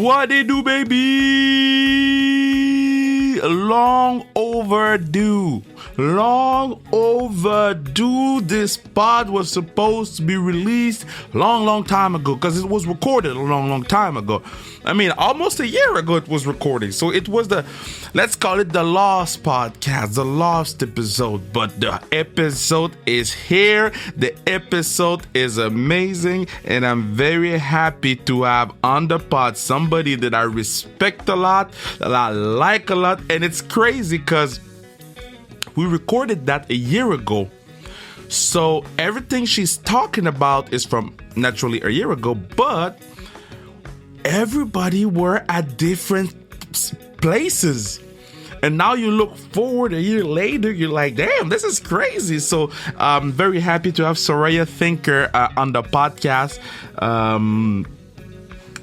What they do, baby? Long overdue. Long overdue. This pod was supposed to be released long time ago because it was recorded a long time ago. I mean, almost a year ago it was recorded. So it was let's call it the Lost podcast, the Lost episode. But the episode is here. The episode is amazing. And I'm very happy to have on the pod somebody that I respect a lot, that I like a lot. And it's crazy because we recorded that a year ago. So everything she's talking about is from naturally a year ago, but everybody were at different places. And now you look forward a year later, you're like, damn, this is crazy. So I'm very happy to have Saroya Tinker on the podcast.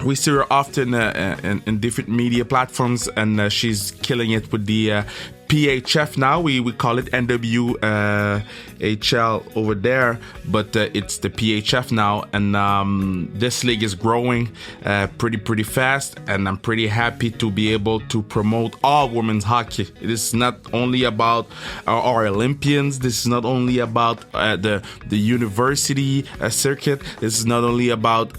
We see her often in different media platforms, and she's killing it with the PHF now. We call it NWHL over there, but it's the PHF now. And this league is growing pretty fast, and I'm pretty happy to be able to promote all women's hockey. It is not only about our Olympians. This is not only about the university circuit. This is not only about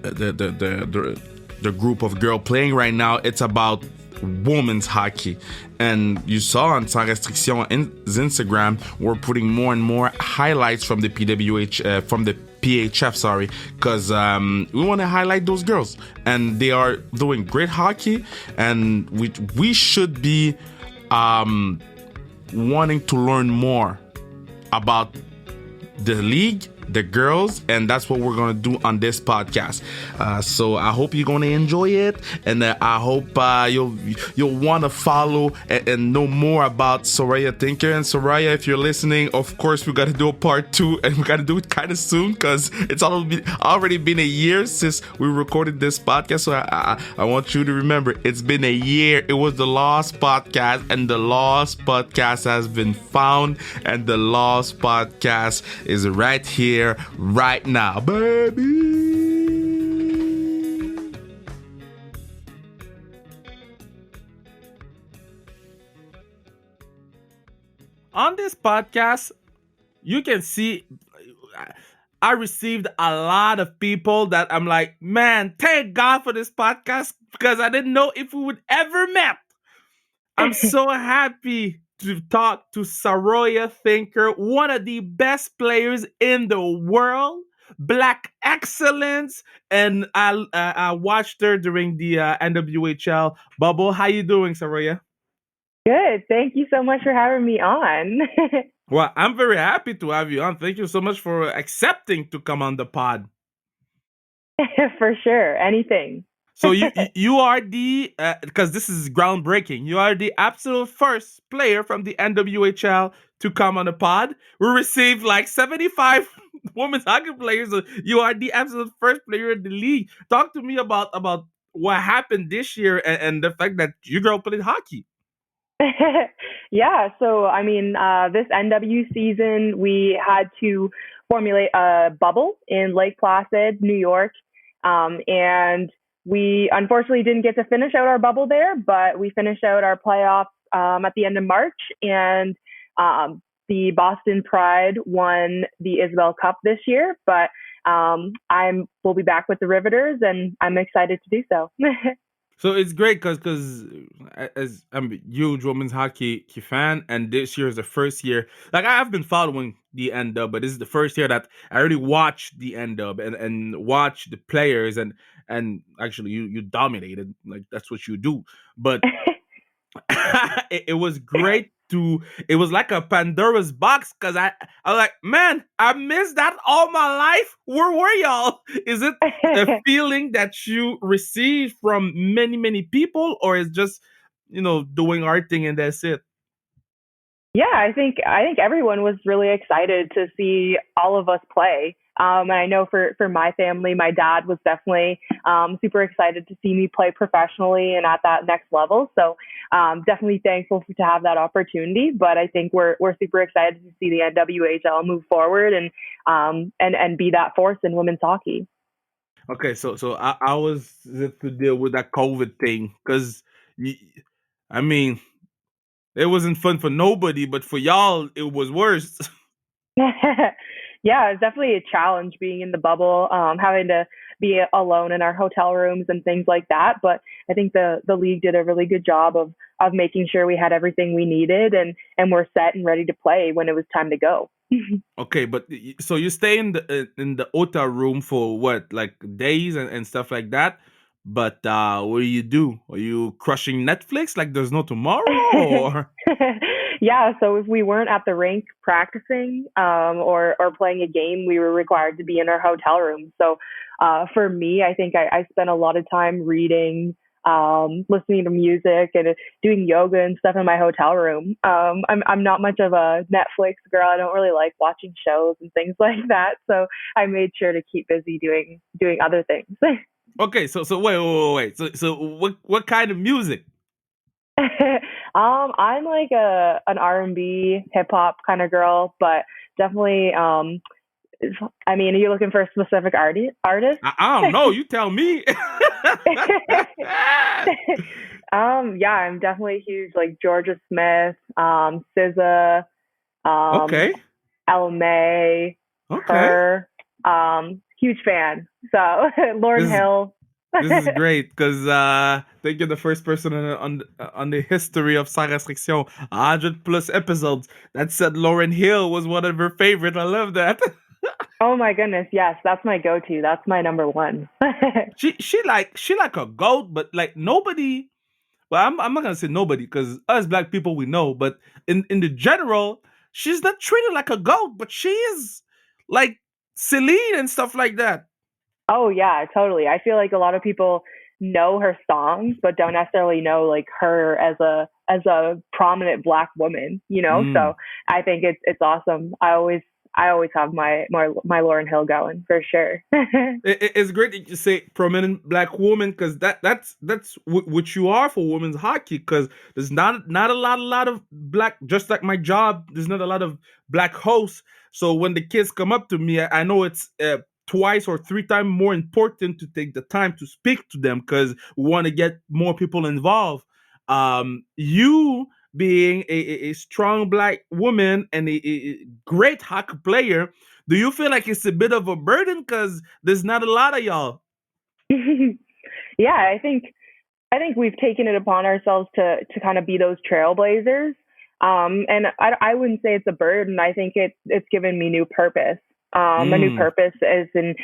the group of girls playing right now. It's about women's hockey. And you saw on Sans Restriction Instagram, we're putting more and more highlights from the PHF, because we want to highlight those girls, and they are doing great hockey, and we should be wanting to learn more about the league, the girls, and that's what we're gonna do on this podcast. So I hope you're gonna enjoy it, and I hope you'll want to follow and know more about Saroya Tinker. And Saroya, if you're listening, of course we gotta do a part 2, and we gotta do it kind of soon because it's already been a year since we recorded this podcast. So I want you to remember, it's been a year. It was the Lost podcast, and the Lost podcast has been found, and the Lost podcast is right here, right now, baby. On this podcast, you can see I received a lot of people that I'm like, man, thank God for this podcast, because I didn't know if we would ever met. I'm so happy to talk to Saroya Tinker, one of the best players in the world, Black excellence, and I watched her during the NWHL bubble. How you doing, Saroya? Good. Thank you so much for having me on. Well, I'm very happy to have you on. Thank you so much for accepting to come on the pod. For sure. Anything. So you are the, because this is groundbreaking, you are the absolute first player from the NWHL to come on the pod. We received like 75 women's hockey players. So you are the absolute first player in the league. Talk to me about what happened this year and the fact that you girl played hockey. Yeah. So, I mean, this NW season, we had to formulate a bubble in Lake Placid, New York. And we unfortunately didn't get to finish out our bubble there, but we finished out our playoffs at the end of March, and the Boston Pride won the Isabel Cup this year. But we'll be back with the Riveters, and I'm excited to do so. So it's great because as I'm a huge women's hockey fan, and this year is the first year. Like, I have been following the NW, but this is the first year that I really watched the NW and watch the players, and actually you dominated. Like, that's what you do. But it was great it was like a Pandora's box, because I was like, man, I missed that all my life. Where were y'all? Is it a feeling that you receive from many people, or is just, doing our thing and that's it? Yeah, I think everyone was really excited to see all of us play. And I know for my family, my dad was definitely super excited to see me play professionally and at that next level. So definitely thankful to have that opportunity. But I think we're super excited to see the NWHL move forward and be that force in women's hockey. Okay, so I was to deal with that COVID thing because, I mean, it wasn't fun for nobody, but for y'all, it was worse. Yeah, it's definitely a challenge being in the bubble, having to be alone in our hotel rooms and things like that. But I think the league did a really good job of making sure we had everything we needed and we're set and ready to play when it was time to go. Okay, but so you stay in the hotel room for what, like days and stuff like that. But what do you do? Are you crushing Netflix like there's no tomorrow, or Yeah, so if we weren't at the rink practicing or playing a game, we were required to be in our hotel room. So for me, I think I spent a lot of time reading, listening to music, and doing yoga and stuff in my hotel room. I'm not much of a Netflix girl. I don't really like watching shows and things like that. So I made sure to keep busy doing other things. okay? So wait. So what kind of music? I'm like an R&B hip hop kind of girl, but definitely I mean, are you looking for a specific artist? I don't know. You tell me. Yeah, I'm definitely huge like Georgia Smith, SZA, um, Okay, Ella May, okay. her, huge fan. So Lauren This is Hill. this is great because I think you're the first person on the history of Sans Restriction, 100 plus episodes that said Lauren Hill was one of her favorite. I love that. Oh my goodness, yes, that's my go-to. That's my number one. She like a goat, but like nobody. Well, I'm not gonna say nobody because us black people we know, but in the general, she's not treated like a goat, but she is like Celine and stuff like that. Oh yeah, totally. I feel like a lot of people know her songs but don't necessarily know like her as a prominent black woman, you know? So Mm. I think it's awesome. I always have my Lauren Hill going for sure. It's great that you say prominent black woman because that's what you are for women's hockey. Because there's not a lot of black. Just like my job, there's not a lot of black hosts. So when the kids come up to me, I know it's twice or three times more important to take the time to speak to them because we want to get more people involved. You being a strong black woman and a great hockey player, do you feel like it's a bit of a burden because there's not a lot of y'all? Yeah, I think we've taken it upon ourselves to kind of be those trailblazers. And I wouldn't say it's a burden. I think it's given me new purpose. A new Mm. purpose is in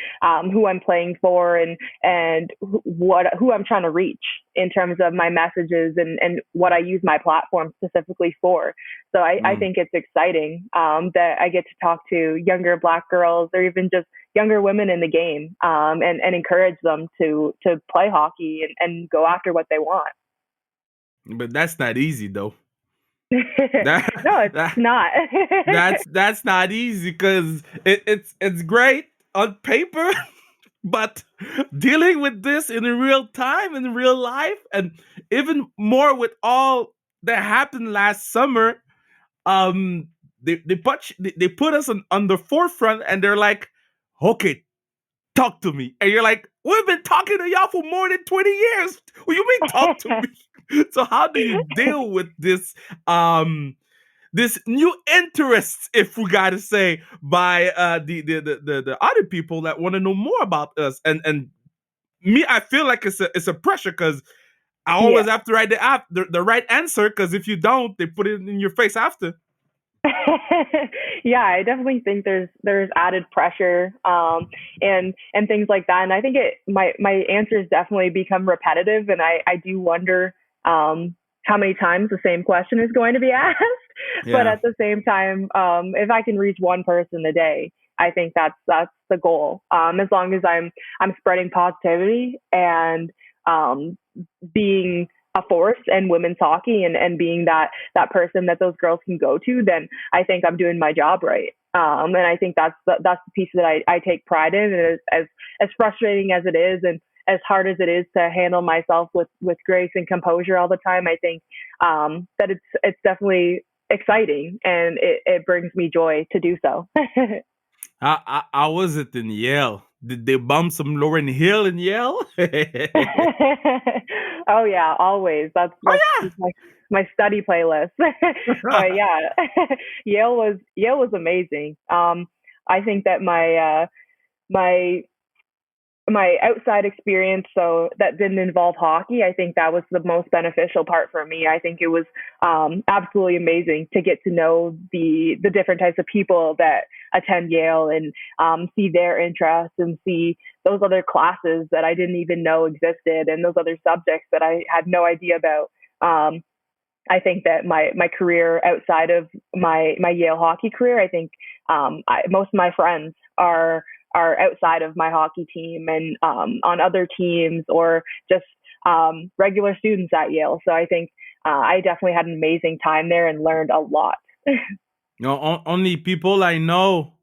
who I'm playing for and who I'm trying to reach in terms of my messages and what I use my platform specifically for. So I Mm. think it's exciting that I get to talk to younger Black girls or even just younger women in the game and encourage them to play hockey and go after what they want. But that's not easy though. That No, it's that not. that's not easy because it's great on paper, but dealing with this in real time, in real life, and even more with all that happened last summer, they put us on the forefront, and they're like, okay, talk to me. And you're like, we've been talking to y'all for more than 20 years. What you mean talk to me? So how do you deal with this new interest, if we gotta say, by the other people that want to know more about us? And me, I feel like it's a pressure because I Yeah. always have to write the right answer because if you don't, they put it in your face after. Yeah, I definitely think there's added pressure and things like that. And I think my answers definitely become repetitive and I do wonder how many times the same question is going to be asked. But Yeah. at the same time, if I can reach one person a day, I think that's the goal. As long as I'm spreading positivity and um, being a force in women's hockey and being that person that those girls can go to, then I think I'm doing my job right. And I think that's the piece that I take pride in. And as frustrating as it is, and as hard as it is to handle myself with grace and composure all the time, I think that it's definitely exciting and it brings me joy to do so. I was it in Yale. Did they bump some Lauren Hill in Yale? Oh yeah, always. That's Oh my study playlist. But yeah. yeah, Yale was amazing. I think that my my outside experience, so that didn't involve hockey, I think that was the most beneficial part for me. I think it was absolutely amazing to get to know the different types of people that attend Yale, and see their interests and see those other classes that I didn't even know existed, and those other subjects that I had no idea about. I think that my career outside of my Yale hockey career, I think most of my friends are outside of my hockey team, and on other teams, or just regular students at Yale. So I think I definitely had an amazing time there and learned a lot. No, only people I know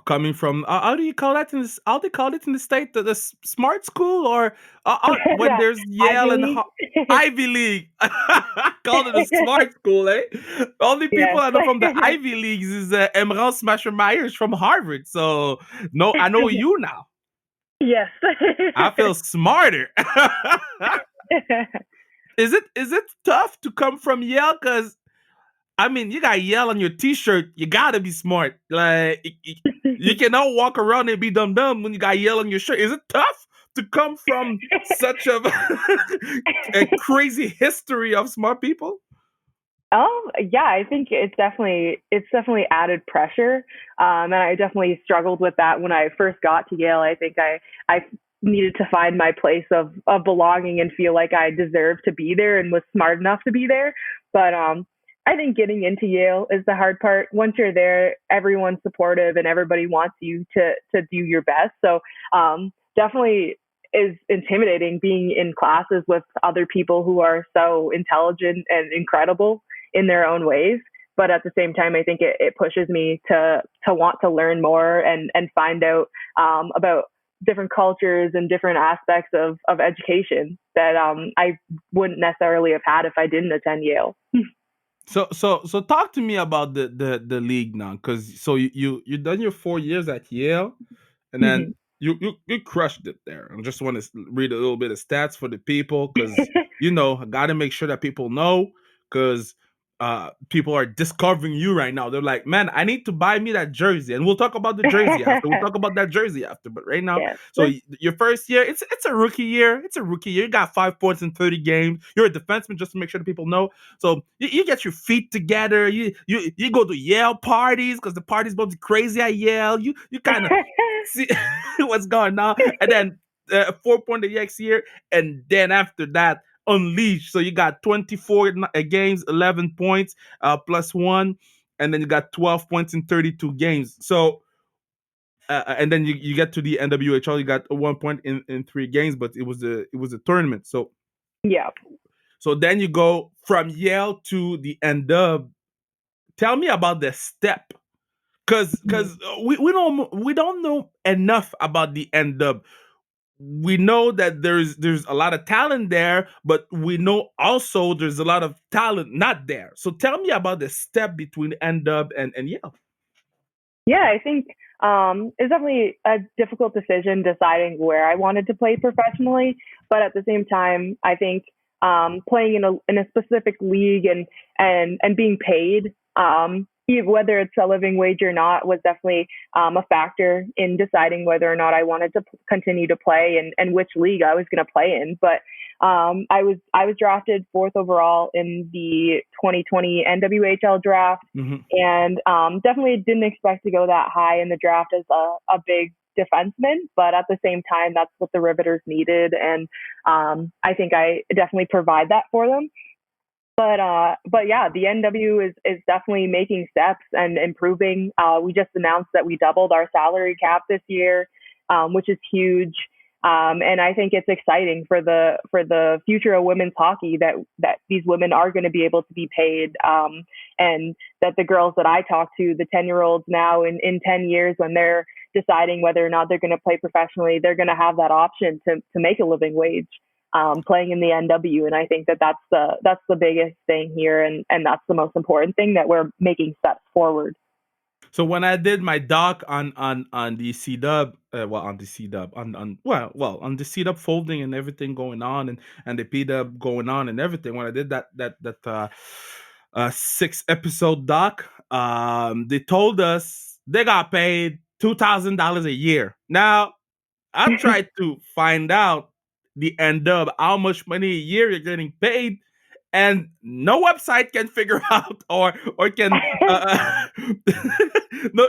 coming from how do you call that in this? How do you call it in the state? The smart school or when Yeah, there's Yale Ivy and League. Ivy League? Called it a smart school, eh? Only people Yes. I know from the Ivy Leagues is Emran Smasher Myers from Harvard. So no, I know you now. Yes. I feel smarter. Is it tough to come from Yale? Because I mean, you got Yale on your T-shirt. You gotta be smart. Like you cannot walk around and be dumb when you got Yale on your shirt. Is it tough to come from such a crazy history of smart people? Yeah, I think it's definitely added pressure, and I definitely struggled with that when I first got to Yale. I think I needed to find my place of belonging and feel like I deserved to be there and was smart enough to be there. But I think getting into Yale is the hard part. Once you're there, everyone's supportive and everybody wants you to do your best. So definitely is intimidating being in classes with other people who are so intelligent and incredible in their own ways. But at the same time, I think it pushes me to want to learn more and find out about different cultures and different aspects of education that I wouldn't necessarily have had if I didn't attend Yale. So talk to me about the league now, because so you done your 4 years at Yale, and then Mhm. you crushed it there. I just want to read a little bit of stats for the people, because I got to make sure that people know, because people are discovering you right now. They're like, man, I need to buy me that jersey, and we'll talk about the jersey after. We'll talk about that jersey after. But right now, Yes. so your first year, it's a rookie year. It's a rookie year. You got 5 points in 30 games. You're a defenseman, just to make sure the people know. So you get your feet together. You go to Yale parties, because the parties supposed to be crazy at Yale. You kind of see what's going on, and then 4 point the next year, and then after that, unleash. So you got 24 games, 11 points, +1, and then you got 12 points in 32 games. So and then you get to the NWHL, you got 1 point in 3 games, but it was a tournament. Yeah. So then you go from Yale to the NW. Tell me about the step, because we don't know enough about the NW. We know that there's a lot of talent there, but we know also there's a lot of talent not there. So tell me about the step between NW and Yale. Yeah, I think it's definitely a difficult decision deciding where I wanted to play professionally, but at the same time, I think playing in a specific league and being paid, whether it's a living wage or not, was definitely a factor in deciding whether or not I wanted to continue to play and which league I was going to play in. But I was drafted fourth overall in the 2020 NWHL draft, Mm-hmm. and definitely didn't expect to go that high in the draft as a big defenseman. But at the same time, that's what the Riveters needed, and I think I definitely provide that for them. But yeah, the NW is definitely making steps and improving. We just announced that we doubled our salary cap this year, which is huge. And I think it's exciting for the future of women's hockey that these women are going to be able to be paid, and that the girls that I talk to, the 10-year-olds now, in 10 years, when they're deciding whether or not they're going to play professionally, they're going to have that option to make a living wage, playing in the NW. And I think that's the biggest thing here, and that's the most important thing, that we're making steps forward. So when I did my doc on the C Dub, on the C Dub, on the C Dub folding and everything going on, and the P Dub going on and everything. When I did that 6 episode doc, they told us they got paid $2,000 a year. Now I tried to find out the end of how much money a year you're getting paid, and no website can figure out or can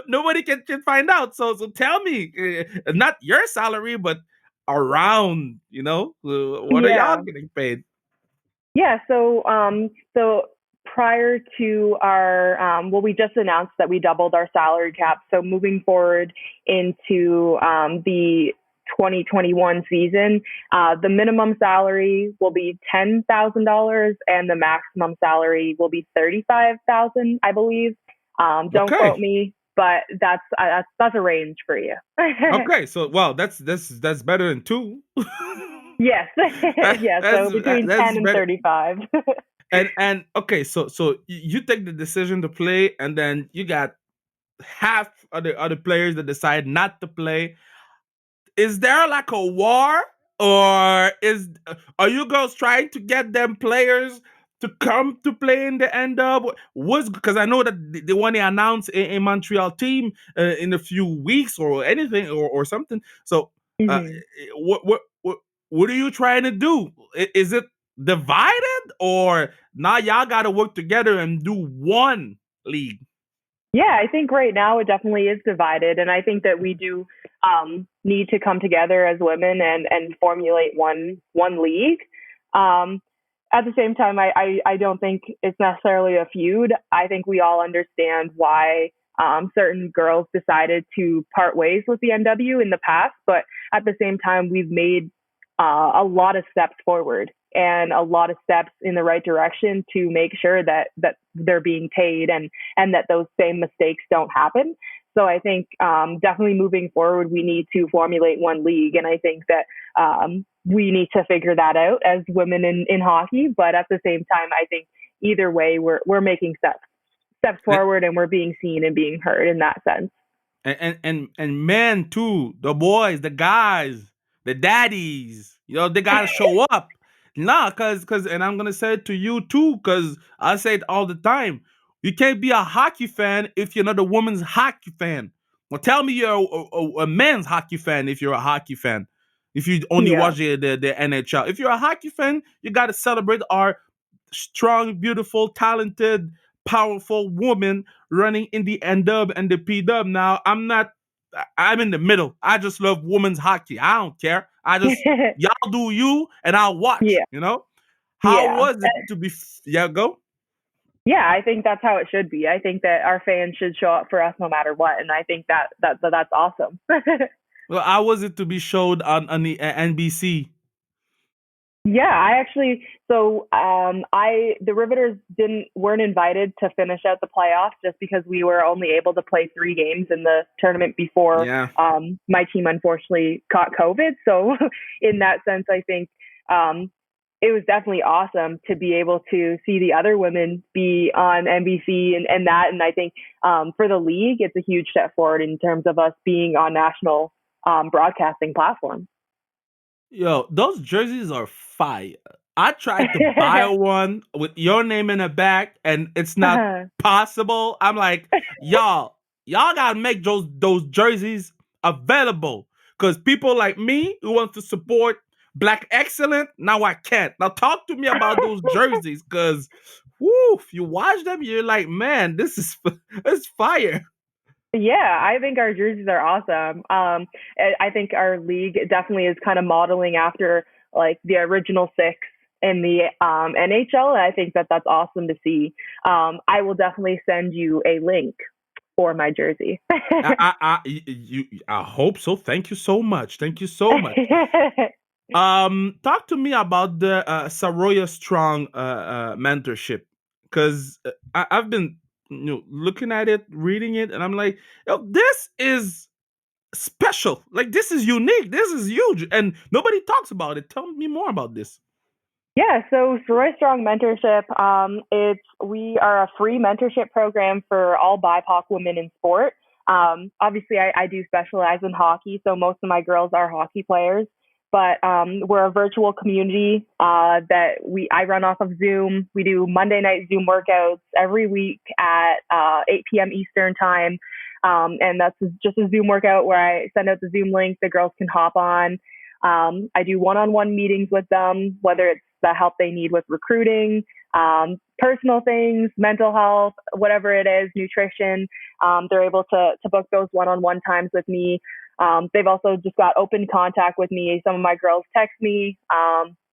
nobody can find out. So tell me, not your salary, but around, what are y'all Yeah. getting paid? Yeah, so prior to our well, we just announced that we doubled our salary cap. So moving forward into the 2021 season, the minimum salary will be $10,000, and the maximum salary will be 35,000, I believe. Don't quote Okay. me, but that's a range for you. Okay, so well, that's better than two. Yes, yeah. So between That's 10 and better. 35. And okay, so you take the decision to play, and then you got half of the other players that decide not to play. Is there like a war, or are you girls trying to get them players to come to play in the end of was because I know that they want to announce a Montreal team in a few weeks or anything or something. So uh, Mhm. what are you trying to do? Is it divided, or now y'all got to work together and do one league? Yeah, I think right now it definitely is divided, and I think that we do need to come together as women and formulate one league. Um, at the same time, I don't think it's necessarily a feud. I think we all understand why certain girls decided to part ways with the NW in the past, but at the same time, we've made a lot of steps forward and a lot of steps in the right direction to make sure that they're being paid and that those same mistakes don't happen. So I think definitely moving forward, we need to formulate one league, and I think that we need to figure that out as women in hockey. But at the same time, I think either way, we're making steps forward, and we're being seen and being heard in that sense. And men too, the boys, the guys, the daddies, they gotta show up. Nah, cause and I'm gonna say it to you too, cause I say it all the time. You can't be a hockey fan if you're not a woman's hockey fan. Well, tell me you're a men's hockey fan if you're a hockey fan. If you only Yeah. watch the NHL. If you're a hockey fan, you gotta celebrate our strong, beautiful, talented, powerful woman running in the N dub and the P dub. Now, I'm in the middle. I just love women's hockey. I don't care. Y'all do you and I'll watch, Yeah. How Yeah. was it to be, yeah, go? Yeah, I think that's how it should be. I think that our fans should show up for us no matter what, and I think that's awesome. Well, how was it to be showed on the NBC? Yeah, I actually I the Riveters didn't weren't invited to finish out the playoffs just because we were only able to play 3 games in the tournament before Yeah. my team unfortunately caught COVID. So in that sense, I think um, it was definitely awesome to be able to see the other women be on NBC and that. And I think for the league, it's a huge step forward in terms of us being on national broadcasting platforms. Yo, those jerseys are fire. I tried to buy one with your name in the back, and it's not possible. I'm like, y'all gotta make those jerseys available. Cause people like me who want to support Black Excellent, now I can't. Now talk to me about those jerseys, cause whoo, if you watch them, you're like, man, this is it's fire. Yeah, I think our jerseys are awesome. I think our league definitely is kind of modeling after like the original six in the NHL, and I think that that's awesome to see. I will definitely send you a link for my jersey. I hope so. Thank you so much. Thank you so much. Talk to me about the Saroya Strong mentorship, because I've been looking at it, reading it, and I'm like, yo, this is special. Like this is unique. This is huge, and nobody talks about it. Tell me more about this. Yeah, so Saroya Strong Mentorship, we are a free mentorship program for all BIPOC women in sport. Obviously, I do specialize in hockey, so most of my girls are hockey players. But we're a virtual community that I run off of Zoom. We do Monday night Zoom workouts every week at 8 p.m. Eastern time. And that's just a Zoom workout where I send out the Zoom link. The girls can hop on. I do one-on-one meetings with them, whether it's the help they need with recruiting, personal things, mental health, whatever it is, nutrition. They're able to book those one-on-one times with me. They've also just got open contact with me. Some of my girls text me.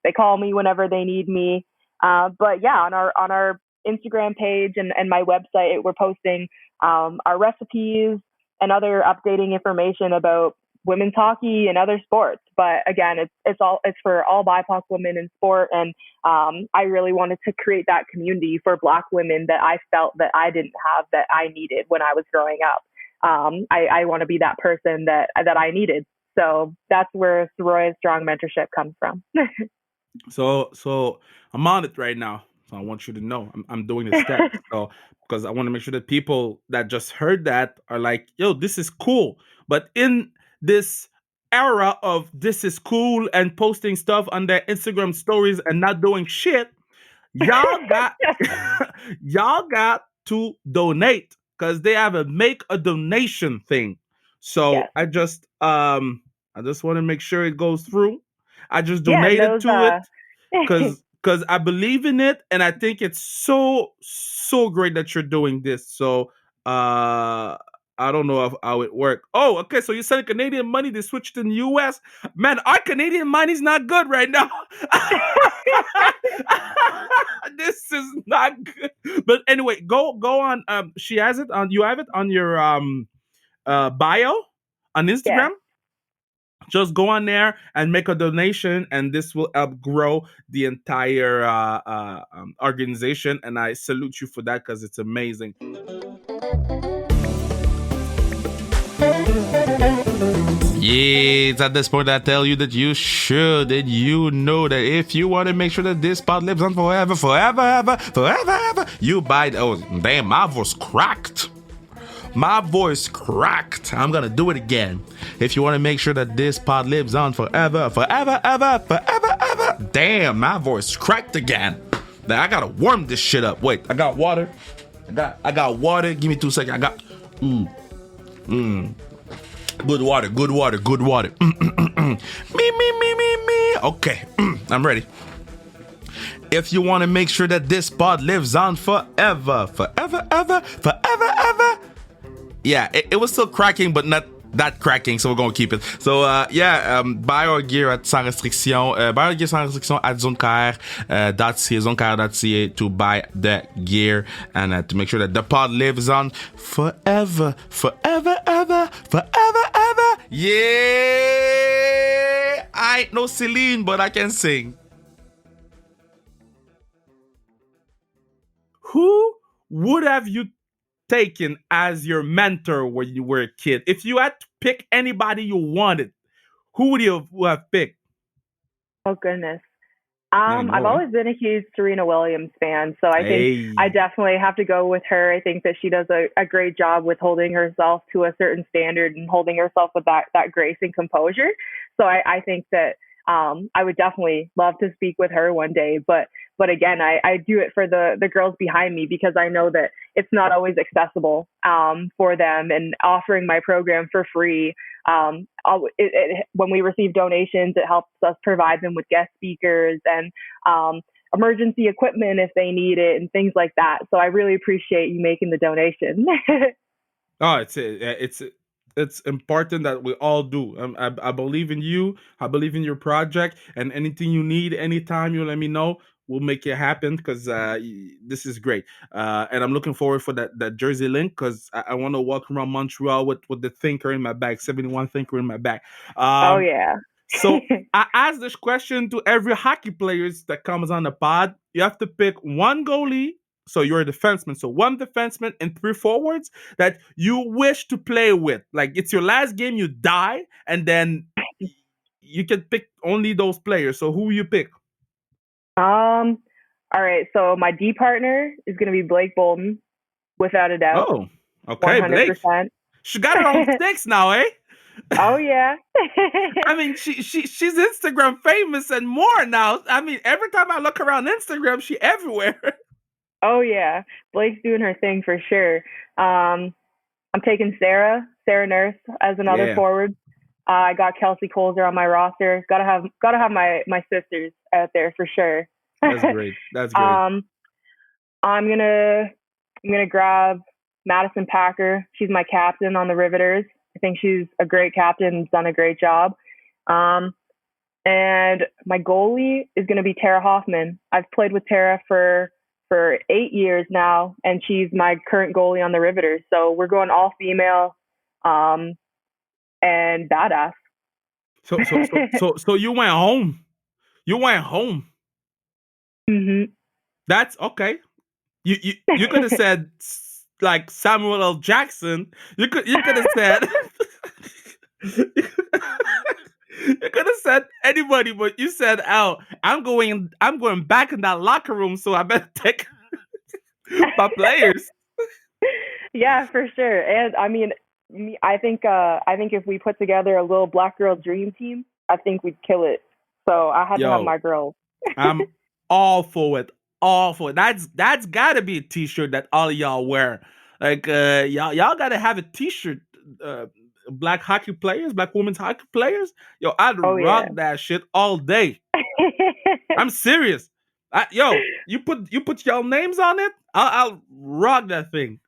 They call me whenever they need me. But yeah, on our Instagram page and my website, we're posting our recipes and other updating information about women's hockey and other sports. But again, it's for all BIPOC women in sport. And I really wanted to create that community for Black women that I felt that I didn't have, that I needed when I was growing up. I want to be that person that I needed. So that's where Saroya Strong mentorship comes from. So I'm on it right now. So I want you to know I'm doing the steps. So because I want to make sure that people that just heard that are like, yo, this is cool. But in this era of this is cool and posting stuff on their Instagram stories and not doing shit, y'all got y'all got to donate because they have a make a donation thing. So Yes. I just want to make sure it goes through. I just Yeah, and donated those to it because I believe in it and I think it's so great that you're doing this. So I don't know how it worked. Oh, okay. So you send Canadian money, they switched in the US. Man, our Canadian money's not good right now. This is not good. But anyway, go on. She has it on. You have it on your bio on yeah. Instagram. Just go on there and make a donation, and this will help grow the entire organization. And I salute you for that because it's amazing. Yeah, it's at this point I tell you that you should, and you know that if you want to make sure that this pod lives on forever, you buy. Oh, damn, my voice cracked. My voice cracked. I'm gonna do it again. If you want to make sure that this pod lives on forever. Damn, my voice cracked again. Now I gotta warm this shit up. Wait, I got water. I got water. Give me 2 seconds. I got good water. Me. Okay, I'm ready. If you want to make sure that this pod lives on forever. Yeah, it was still cracking, but not that cracking, so we're gonna keep it. So buy our gear at sans restriction. Buy our gear sans restriction at zonekr.ca to buy the gear and to make sure that the pod lives on forever. Yeah, I ain't no Celine, but I can sing. Who would have you taken as your mentor when you were a kid? If you had to pick anybody you wanted, who would you have picked? Oh goodness. I've always been a huge Serena Williams fan, so I think I definitely have to go with her. I think that she does a great job with holding herself to a certain standard and holding herself with that grace and composure. So I think that I would definitely love to speak with her one day. But again, I do it for the girls behind me because I know that it's not always accessible for them, and offering my program for free. When we receive donations, it helps us provide them with guest speakers and emergency equipment if they need it and things like that. So I really appreciate you making the donation. Oh, it's important that we all do. I believe in you. I believe in your project, and anything you need, anytime you let me know, we'll make it happen because this is great. And I'm looking forward for that jersey link because I want to walk around Montreal with the Thinker in my bag, 71 Thinker in my bag. Oh yeah. So I ask this question to every hockey players that comes on the pod. You have to pick one goalie. So you're a defenseman. So one defenseman and 3 forwards that you wish to play with. Like it's your last game, you die, and then you can pick only those players. So who you pick? All right. So my D partner is going to be Blake Bolton, without a doubt. Oh, okay, 100%. She got her own sticks now, eh? Oh yeah. I mean, she's Instagram famous and more now. I mean, every time I look around Instagram, she everywhere. Oh yeah. Blake's doing her thing for sure. I'm taking Sarah Nurse as another Yeah, forward. I got Kelsey Colzer on my roster. Gotta have my sisters out there for sure. that's great. That's great. um, I'm gonna grab Madison Packer. She's my captain on the Riveters. I think she's a great captain and done a great job. Um, and my goalie is gonna be Tara Hoffman. I've played with Tara for 8 years now, and she's my current goalie on the Riveters. So we're going all female, and badass. So you went home. You went home. hmm That's okay. You could have said like Samuel L. Jackson. You could have said you could have said anybody, but you said, "Oh, I'm going back in that locker room, so I better take my players." Yeah, for sure. And I mean, I think if we put together a little black girl dream team, I think we'd kill it. So I had to have Yo, my girls. I'm all for it. All for it. That's gotta be a t-shirt that all of y'all wear. Like y'all gotta have a t-shirt. Uh, Black hockey players, black women's hockey players. Yo, I'd Oh rock yeah. that shit all day. I'm serious. You put y'all names on it. I'll rock that thing.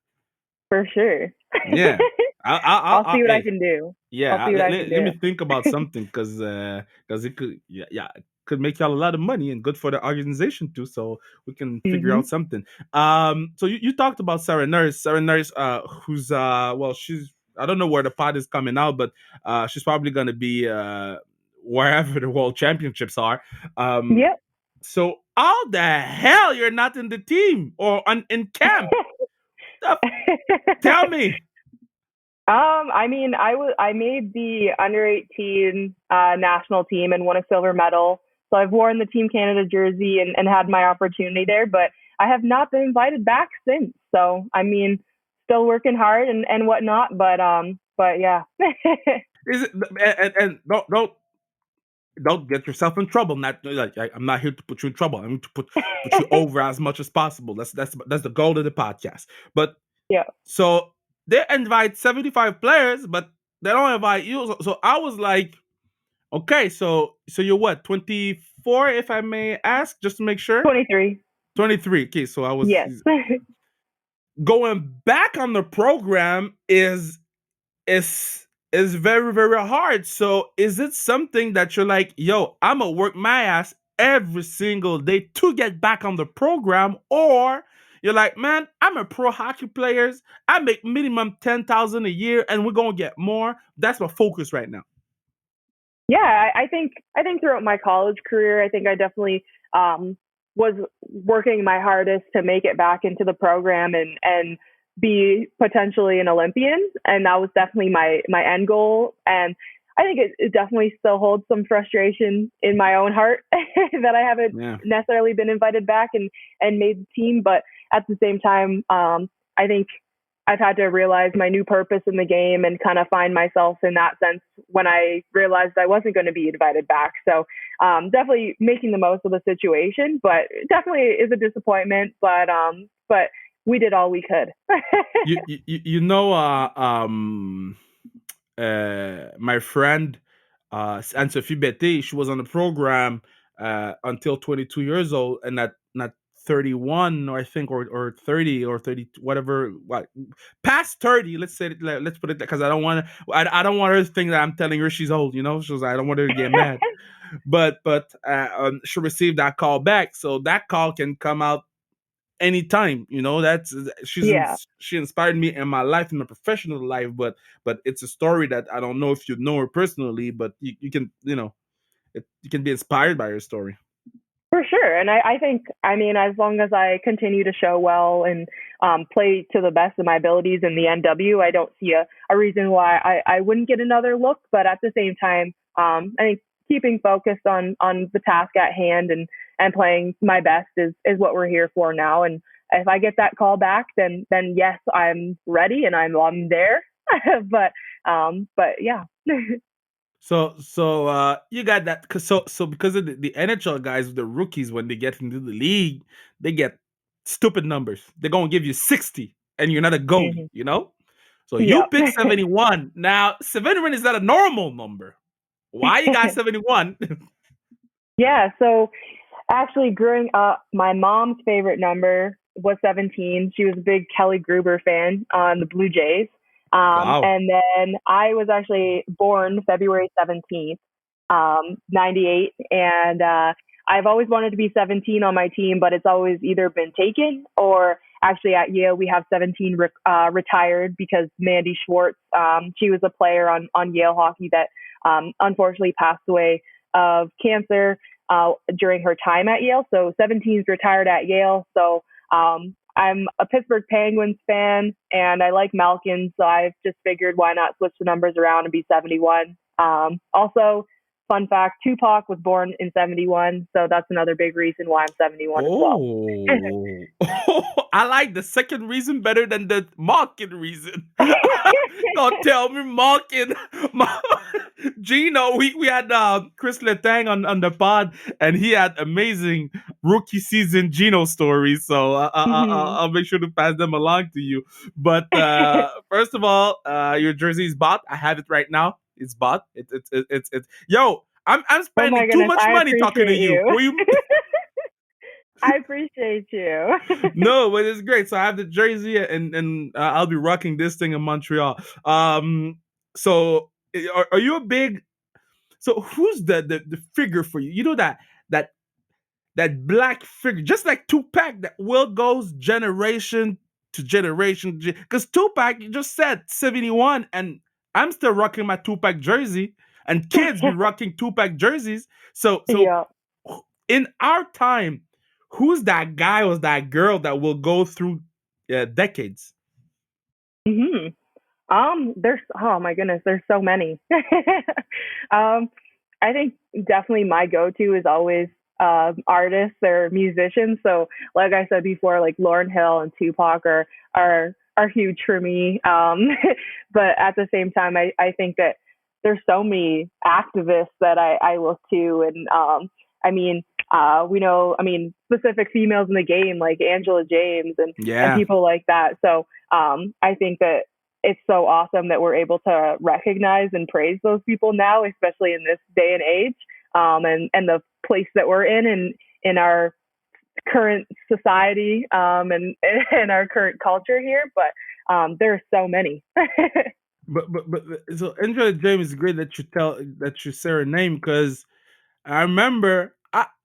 For sure. Yeah. I'll see what I Hey, can do. I'll yeah, see what let, I can let, let do. me think about something because it could it could make y'all a lot of money and good for the organization too. So we can figure hmm out something. So you talked about Sarah Nurse. Sarah Nurse, who's well, she's I don't know where the pod is coming out, but she's probably gonna be wherever the world championships are. Um, Yep. so how the hell you're not in the team or in camp? The Tell me. I mean, I made the under 18 national team and won a silver medal. So I've worn the Team Canada jersey and had my opportunity there, but I have not been invited back since. So I mean, still working hard and whatnot, but yeah. Is it and don't get yourself in trouble. Not like I'm not here to put you in trouble. I'm to put you over as much as possible. That's the goal of the podcast. But Yeah. so they invite 75 players, but they don't invite you. So I was like, okay, so you're what 24, if I may ask, just to make sure. 23. 23. Okay, so I was Yes. going back on the program is very very hard. So is it something that you're like, yo, I'm gonna work my ass every single day to get back on the program, or you're like, man, I'm a pro hockey player, I make minimum 10,000 a year and we're gonna get more. That's my focus right now. Yeah, I think throughout my college career, I think I definitely was working my hardest to make it back into the program and be potentially an Olympian, and that was definitely my end goal. And I think it definitely still holds some frustration in my own heart that I haven't Yeah. necessarily been invited back and made the team. But at the same time, I think I've had to realize my new purpose in the game and kind of find myself in that sense when I realized I wasn't going to be invited back. So definitely making the most of the situation, but definitely is a disappointment. But we did all we could. You know my friend Anne Sophie Betty, she was on the program until 22 years old, and at not 31, or I think, or 30 or 30, whatever, what past 30. Let's say let's put it because I don't want her to think that I'm telling her she's old. She was I don't want her to get mad. But she received that call back, so that call can come out anytime. That's Yeah, she inspired me in my life, in my professional life, but it's a story that I don't know if you know her personally, but you can you can be inspired by her story. for sure. And I think, I mean, as long as I continue to show well and play to the best of my abilities in the NW, I don't see a reason why I wouldn't get another look. But at the same time, I think keeping focused on the task at hand and playing my best is what we're here for now. And if I get that call back, then yes, I'm ready and I'm there. but yeah. So you got that. So because of the NHL guys, the rookies, when they get into the league, they get stupid numbers. They're gonna give you 60, and you're not a goalie. Mhm. You know. So you Yep. pick 71. Now 71 is not a normal number. Why you got 71? Yeah. So actually, growing up, my mom's favorite number was 17. She was a big Kelly Gruber fan on the Blue Jays. Wow. And then I was actually born February 17th, 98. And I've always wanted to be 17 on my team, but it's always either been taken or actually at Yale, we have 17 retired because Mandy Schwartz, she was a player on Yale hockey that unfortunately passed away of cancer during her time at Yale. So 17's retired at Yale. So I'm a Pittsburgh Penguins fan and I like Malkin. So I've just figured why not switch the numbers around and be 71. Also, fun fact, Tupac was born in 71. So that's another big reason why I'm 71 as well. Oh, I like the second reason better than the Malkin reason. Don't tell me Malkin. Gino, we had Chris Letang on the pod, and he had amazing rookie season Gino stories. So Mhm. I'll make sure to pass them along to you. But first of all, your jersey is bought. I have it right now. It's bought. It's. Yo, I'm Oh my spending too goodness. much I money talking to appreciate you. you. Will you I appreciate you. no, but it's great. So I have the jersey, and I'll be rocking this thing in Montreal. So are you a big? So who's the figure for you? You know that that black figure, just like Tupac, that will goes generation to generation. Because Tupac, you just said 71, and I'm still rocking my Tupac jersey, and kids be rocking Tupac jerseys. So Yeah. in our time, who's that guy or that girl that will go through decades? hmm there's oh my goodness, there's so many. um, I think definitely my go-to is always artists or musicians. So, like I said before, like Lauryn Hill and Tupac are huge for me. But at the same time, I think that there's so many activists that I look to, and I mean, we know, I mean, specific females in the game like Angela James and Yeah. people like that. So, I think that it's so awesome that we're able to recognize and praise those people now, especially in this day and age, and the place that we're in our current society, and our current culture here. But there are so many. But so Angela James is great that you say her name because I remember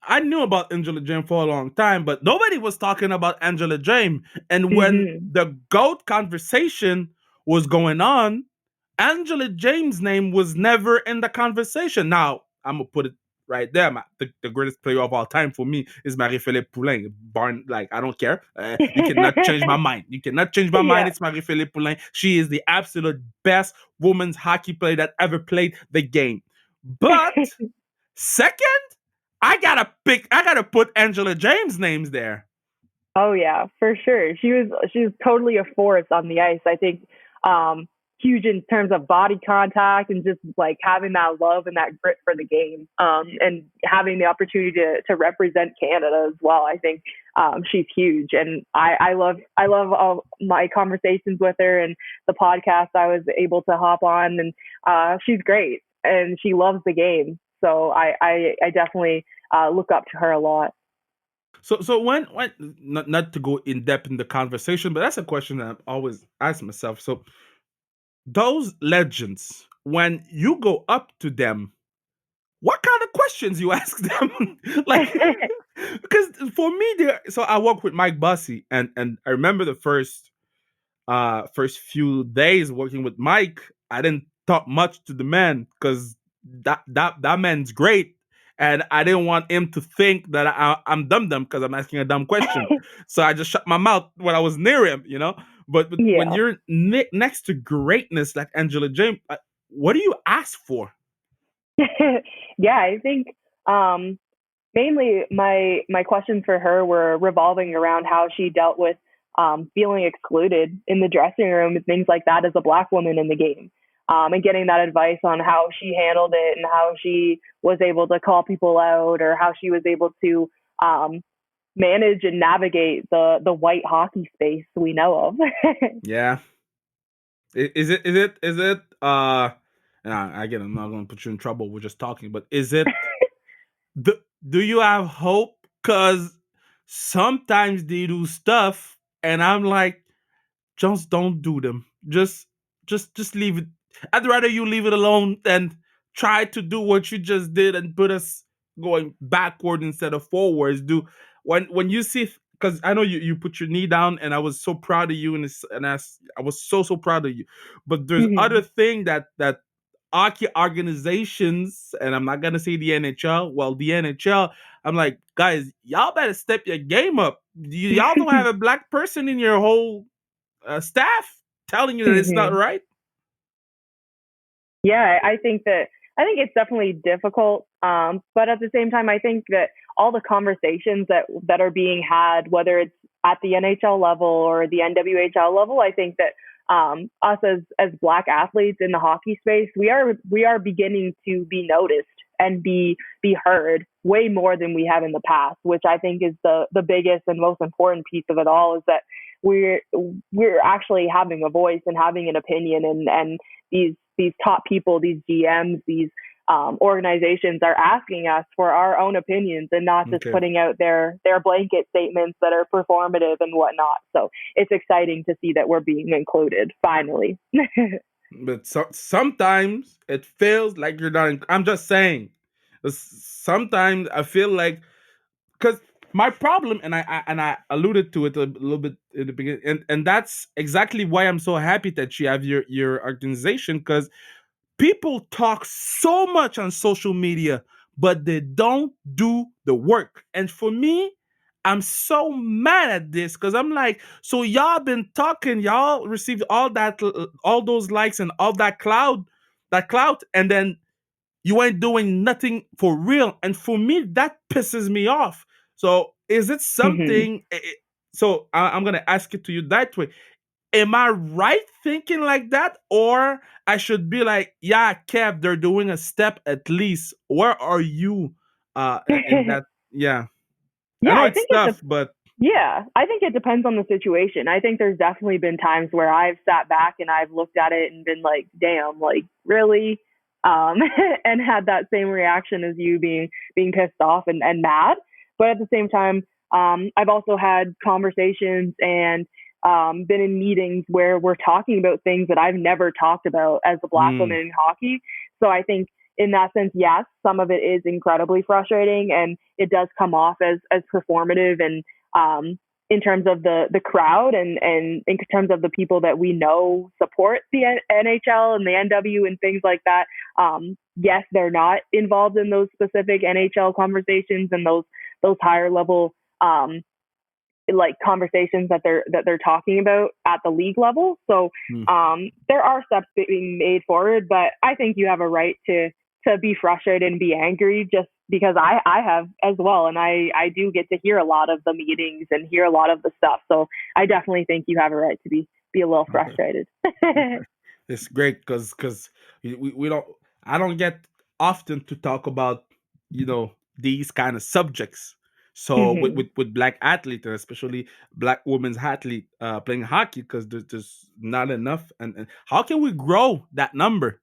I knew about Angela James for a long time, but nobody was talking about Angela James. And when hmm the GOAT conversation was going on, Angela James' name was never in the conversation. Now, I'm gonna put it right there. The greatest player of all time for me is Marie-Philippe Poulin. Barn, like I don't care. You cannot change my mind. You cannot change my mind. yeah. It's Marie-Philippe Poulin. She is the absolute best women's hockey player that ever played the game. But second, I gotta put Angela James names there. Oh yeah, for sure. She was totally a force on the ice. I think huge in terms of body contact and just like having that love and that grit for the game. And having the opportunity to represent Canada as well. I think she's huge, and I love all my conversations with her and the podcast I was able to hop on, and she's great and she loves the game. So I definitely look up to her a lot. So when not to go in depth in the conversation, but that's a question that I always ask myself. So those legends, when you go up to them, what kind of questions you ask them? Like because for me there, so I work with Mike Bussey, and I remember the first few days working with Mike, I didn't talk much to the man because that man's great, and I didn't want him to think that I'm dumb because I'm asking a dumb question. So I just shut my mouth when I was near him, you know. But when Yeah. you're next to greatness like Angela James, what do you ask for? Yeah, I think mainly my questions for her were revolving around how she dealt with feeling excluded in the dressing room and things like that as a Black woman in the game. And getting that advice on how she handled it and how she was able to call people out or how she was able to manage and navigate the white hockey space we know of. Yeah. Is it again, I'm not going to put you in trouble. We're just talking, but is it do you have hope? Cuz sometimes they do stuff and I'm like, just don't do them. Just leave it. I'd rather you leave it alone than try to do what you just did and put us going backward instead of forwards. Do when you see, because I know you put your knee down and I was so proud of you and I was so proud of you. But there's other Mhm. thing that hockey organizations, and I'm not gonna say the NHL. Well, the NHL, I'm like, guys, y'all better step your game up. Y'all don't have a Black person in your whole staff telling you that it's not Mhm. right. Yeah, I think it's definitely difficult. But at the same time, I think that all the conversations that are being had, whether it's at the NHL level or the NWHL level, I think that us as Black athletes in the hockey space, we are beginning to be noticed and be heard way more than we have in the past, which I think is the biggest and most important piece of it all is that we're we're actually having a voice and having an opinion, and these top people, these GMs, these organizations are asking us for our own opinions and not just Okay. putting out their blanket statements that are performative and whatnot. So it's exciting to see that we're being included finally. But sometimes it feels like you're not. I'm just saying. Sometimes I feel like, because my problem, and I alluded to it a little bit in the beginning, and that's exactly why I'm so happy that you have your organization, because people talk so much on social media, but they don't do the work. And for me, I'm so mad at this because I'm like, so y'all been talking, y'all received all that, all those likes and all that clout, and then you ain't doing nothing for real. And for me, that pisses me off. So is it Hmm. something? So I'm gonna ask it to you that way. Am I right thinking like that, or I should be like, yeah, Kev, they're doing a step at least. Where are you? In that, yeah. I Yeah, know I it's think it's tough, but Yeah, I think it depends on the situation. I think there's definitely been times where I've sat back and I've looked at it and been like, damn, like really? Um, and had that same reaction as you being pissed off and mad. But at the same time, I've also had conversations and been in meetings where we're talking about things that I've never talked about as a Black woman mm, in hockey. So I think in that sense, yes, some of it is incredibly frustrating and it does come off as performative and um, in terms of the crowd and in terms of the people that we know support the NHL and the NW and things like that. Yes, they're not involved in those specific NHL conversations and those higher level like conversations that they're talking about at the league level. So mm, there are steps being made forward, but I think you have a right to be frustrated and be angry just because I have as well. And I do get to hear a lot of the meetings and hear a lot of the stuff. So I definitely think you have a right to be a little okay, frustrated. okay. It's great because we don't. I don't get often to talk about these kind of subjects. So Hmm. with Black athlete, and especially Black women's athlete playing hockey, because there's not enough. And how can we grow that number?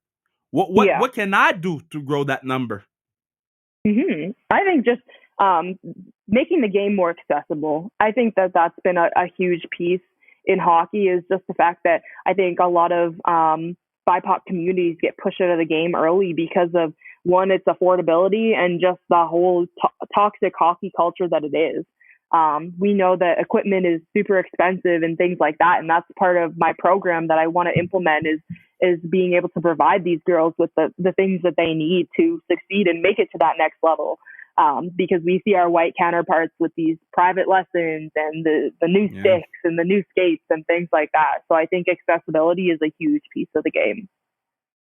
What what Yeah. what can I do to grow that number? I think just um, making the game more accessible. I think that that's been a huge piece in hockey is just the fact that I think a lot of BIPOC communities get pushed out of the game early because of one, its affordability and just the whole toxic hockey culture that it is. We know that equipment is super expensive and things like that, and that's part of my program that I want to implement is being able to provide these girls with the things that they need to succeed and make it to that next level. Because we see our white counterparts with these private lessons and the new Yeah. sticks and the new skates and things like that. So I think accessibility is a huge piece of the game.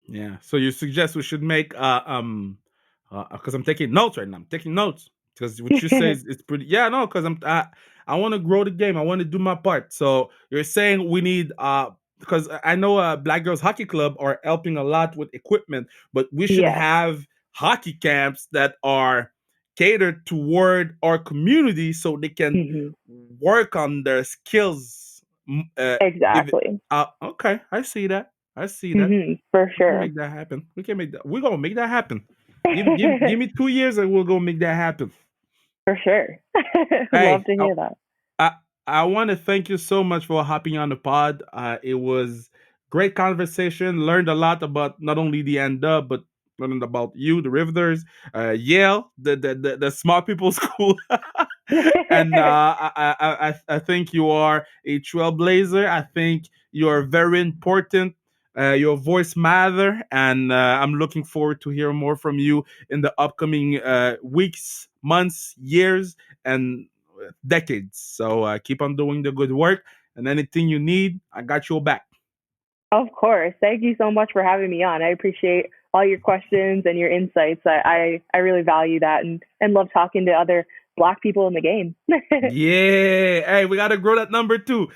Yeah. So you suggest we should make because I'm taking notes right now. I'm taking notes because what you say is it's pretty. Yeah, no, because I want to grow the game. I want to do my part. So you're saying we need because I know Black Girls Hockey Club are helping a lot with equipment, but we should Yes. have hockey camps that are catered toward our community so they can work on their skills. Exactly. Okay, I see that. I see that. For We can sure. make that happen. We can make that. We're gonna make that happen. Give me 2 years and we'll go make that happen. For sure. Hey, Love to hear that. I want to thank you so much for hopping on the pod. It was great conversation. Learned a lot about not only the NW, but learning about you, the Riveters, Yale, the smart people school. And I think you are a trailblazer. I think you are very important. Your voice matter, and I'm looking forward to hear more from you in the upcoming weeks, months, years, and decades. So keep on doing the good work, and anything you need, I got your back. Of course. Thank you so much for having me on. I appreciate all your questions and your insights. I really value that and love talking to other Black people in the game. Yeah. Hey, we got to grow that number too.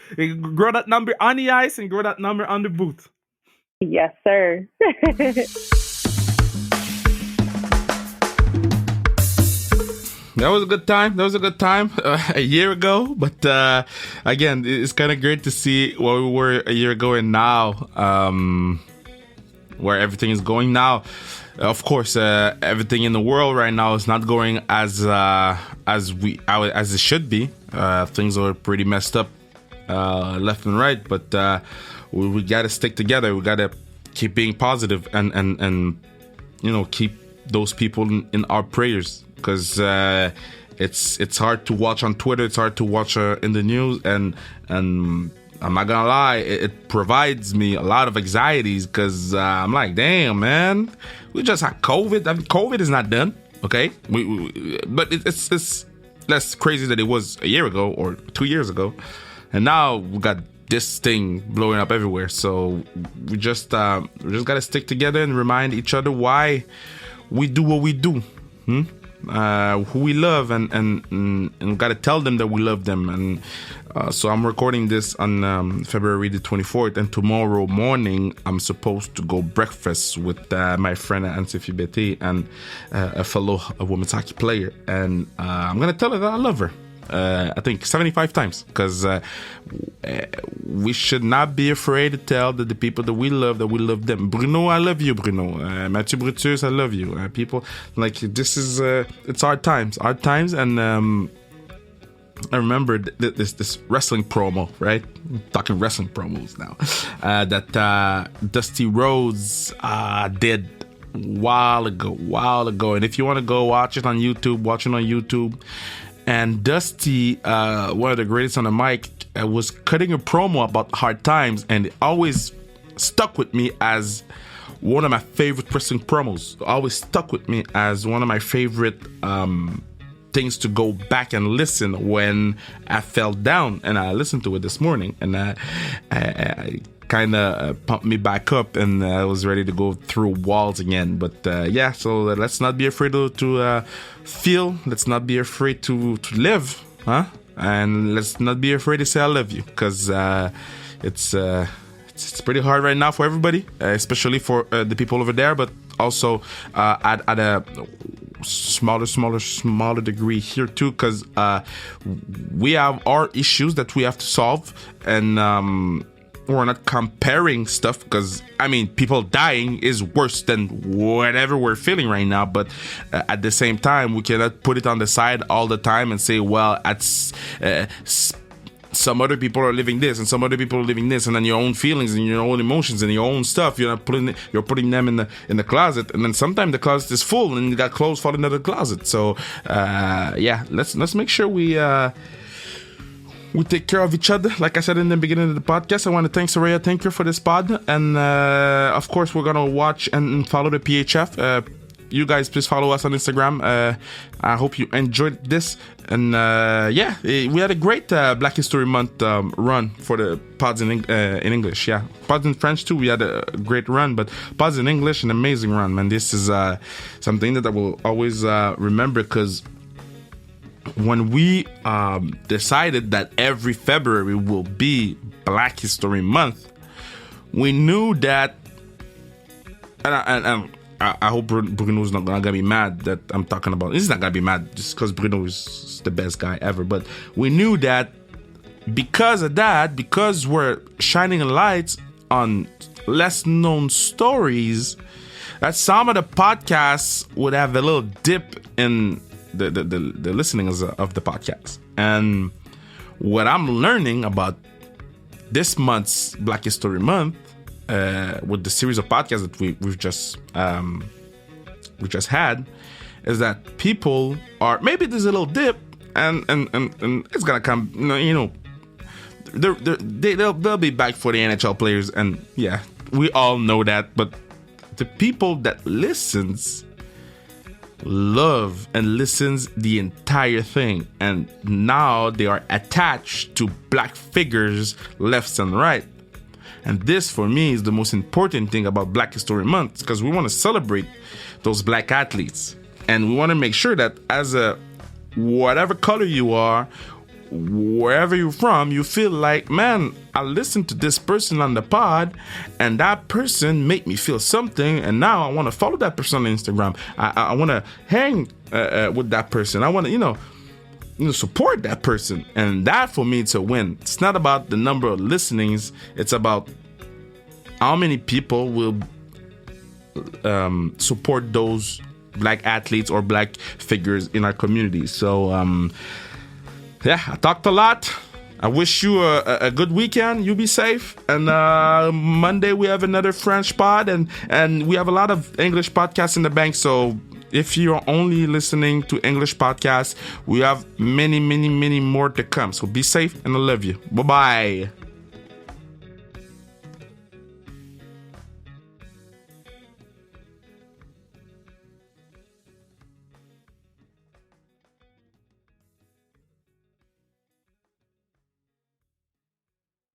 Grow that number on the ice and grow that number on the booth. Yes, sir. That was a good time. That was a good time a year ago. But again, it's kind of great to see where we were a year ago and now, where everything is going now. Of course, everything in the world right now is not going as it should be. Things are pretty messed up left and right. But we got to stick together. We got to keep being positive and keep those people in our prayers. Because it's hard to watch on Twitter, it's hard to watch in the news, and I'm not gonna lie, it provides me a lot of anxieties because I'm like, damn, man, we just had COVID. I mean, COVID is not done, okay? But it's less crazy than it was a year ago or 2 years ago, and now we got this thing blowing up everywhere. So we just gotta stick together and remind each other why we do what we do. Who we love and gotta tell them that we love them. And so I'm recording this on February the 24th, and tomorrow morning I'm supposed to go breakfast with my friend Anse Fibete and a fellow women's hockey player, and I'm gonna tell her that I love her. I think 75 times, because we should not be afraid to tell the people that we love them. Bruno, I love you, Bruno. Mathieu Brutus, I love you. People, like, this is it's hard times, and I remember this wrestling promo, right? I'm talking wrestling promos now, that Dusty Rhodes did while ago, and if you want to go watch it on YouTube. And Dusty, one of the greatest on the mic, was cutting a promo about hard times, and it always stuck with me as one of my favorite wrestling promos. Always stuck with me as one of my favorite things to go back and listen when I fell down. And I listened to it this morning, and I kind of pumped me back up, and I was ready to go through walls again. But so let's not be afraid to feel. Let's not be afraid to live, huh? And let's not be afraid to say I love you, because it's pretty hard right now for everybody, especially for the people over there, but also at a smaller degree here too, because we have our issues that we have to solve, and we're not comparing stuff, because I mean, people dying is worse than whatever we're feeling right now. But at the same time, we cannot put it on the side all the time and say, well, some other people are living this and some other people are living this, and then your own feelings and your own emotions and your own stuff, you're putting them in the closet, and then sometimes the closet is full and you got clothes falling out of the closet. So let's make sure we take care of each other. Like I said in the beginning of the podcast, I want to thank Saroya Tinker for this pod. And of course, we're going to watch and follow the PHF. You guys, please follow us on Instagram. I hope you enjoyed this. And we had a great Black History Month run for the pods in English. Yeah, pods in French too. We had a great run, but pods in English, an amazing run, man. This is something that I will always remember, because when we decided that every February will be Black History Month, we knew that, and I hope Bruno's not gonna be mad that I'm talking about. He's not gonna be mad just because Bruno is the best guy ever. But we knew that because of that, because we're shining lights on less known stories, that some of the podcasts would have a little dip in the listening of the podcast. And what I'm learning about this month's Black History Month, with the series of podcasts that we just had, is that people are, maybe there's a little dip, and it's gonna come. They'll be back for the NHL players, and yeah, we all know that. But the people that love and listens the entire thing, and now they are attached to Black figures left and right. And this, for me, is the most important thing about Black History Month, because we want to celebrate those Black athletes, and we want to make sure that as a whatever color you are, wherever you're from, you feel like, man, I listened to this person on the pod, and that person made me feel something, and now I want to follow that person on Instagram. I want to hang with that person. I want to, support that person. And that, for me, it's a win. It's not about the number of listenings. It's about how many people will support those Black athletes or Black figures in our community. So, yeah, I talked a lot. I wish you a good weekend. You be safe. And Monday we have another French pod, and we have a lot of English podcasts in the bank. So if you're only listening to English podcasts, we have many, many, many more to come. So be safe, and I love you. Bye-bye.